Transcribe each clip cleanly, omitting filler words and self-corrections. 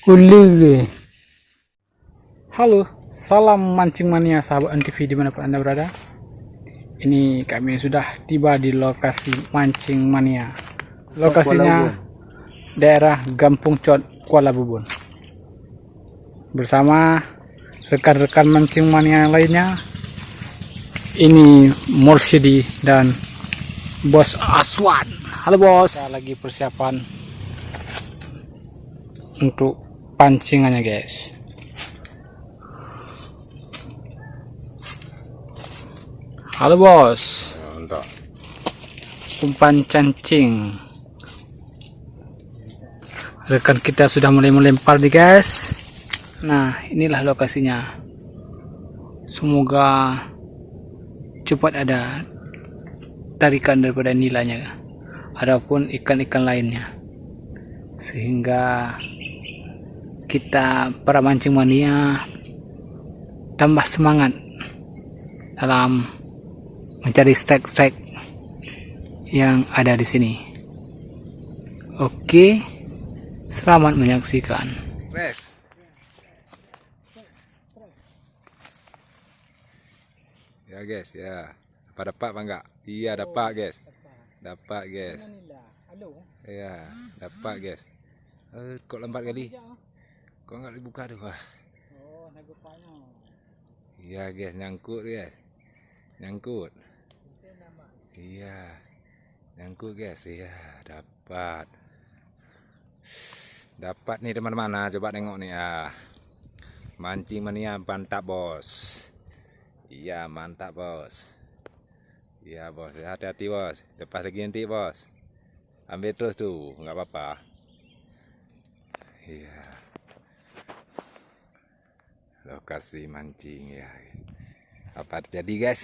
Uli. Halo, salam mancing mania sahabat NTV dimanapun Anda berada. Ini kami sudah tiba di lokasi mancing mania. Lokasinya daerah Gampung Cot, Kuala Bubun. Bersama rekan-rekan mancing mania lainnya. Ini Mursyidi dan Bos Aswan. Halo bos. Kita lagi persiapan untuk pancingannya guys. Halo bos. Untuk Umpan cancing. Rekan kita sudah mulai melempar nih guys. Nah inilah lokasinya. Semoga cepat ada tarikan daripada nilainya. Adapun ikan-ikan lainnya. Sehingga kita para mancing mania tambah semangat dalam mencari strike yang ada di sini. Oke, selamat menyaksikan. Guys. Ya guys, ya. Apa dapat apa enggak? Iya dapat guys. Dapat guys. Ya, dapat guys. Kok lambat kali? Kok enggak dibuka tuh? Wah. Oh, nagupanya. Iya guys, nyangkut guys. Nyangkut. Iya. Nyangkut guys. Iya, dapat. Dapat nih teman-teman. Coba tengok nih ya. Mancing mania mantap bos. Iya, mantap bos. Iya bos, hati-hati bos. Lepas lagi nanti bos. Ambil terus tuh, nggak apa-apa. Iya. Lokasi mancing ya. Apa terjadi guys?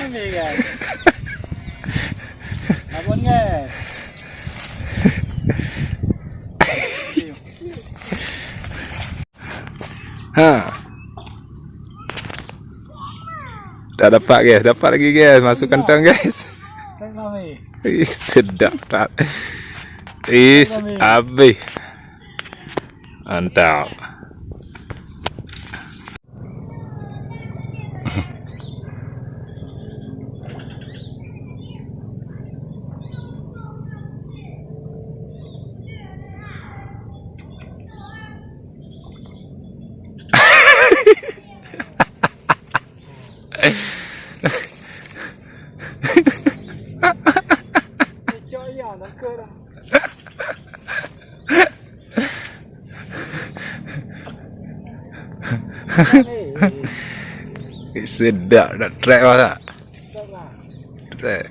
Ini guys. Abon guys. Tak dapat guys, dapat lagi guys. Masuk kantong guys. Kami. Ih, sedap tak. Is habis. Mantap. Sedap nak track apa tak? Track.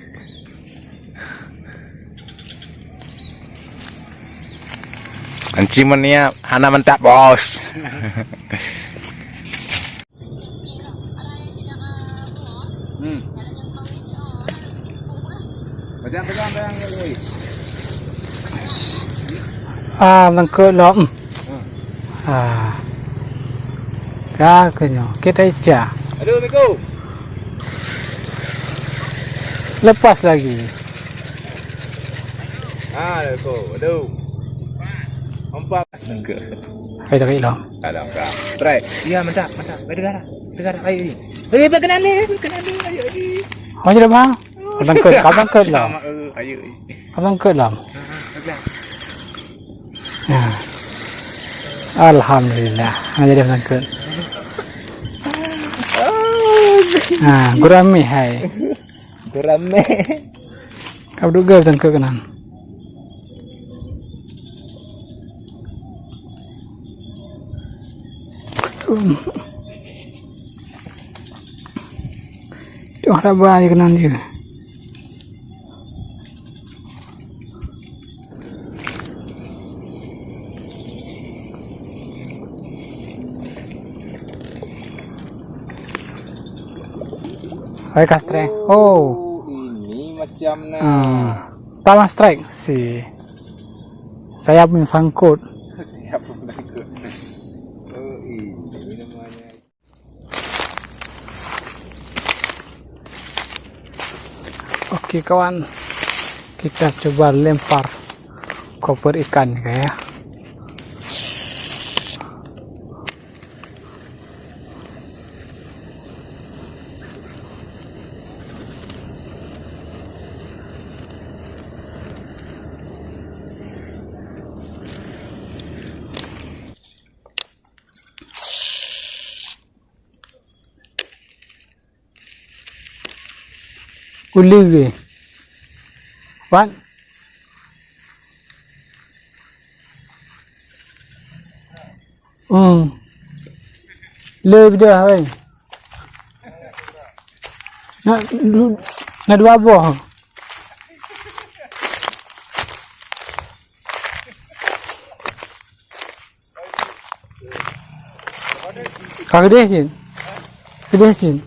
Mancing mania hana mantap bos. Pejam ni. Nangkut lom. Kagaknya kita aja. Aduh Miko. Lepas lagi. Miko. Aduh. Empat. Nangkut. Ayo tak lom. Ada enggak? Try. Iya mantap. Dengar. Ayo ni. Berkenan ni. Ayo ni. Oh jadi bang. Nangkut lom. Ayo. Nangkut lom. Alhamdulillah. Jadi nangkut. Gurame hai. Gurame. Kau duga tangkut kanan. Itu ada banyak kanan dia. Hai kastre. Oh. Ini macam nah. pertama strike si saya pun sangkut. Siap menangkut. Oh ini namanya. Oke kawan, kita coba lempar koper ikan kayak. Uli Wan lebih dah weh. Nak dua buah. Kagak deh sih.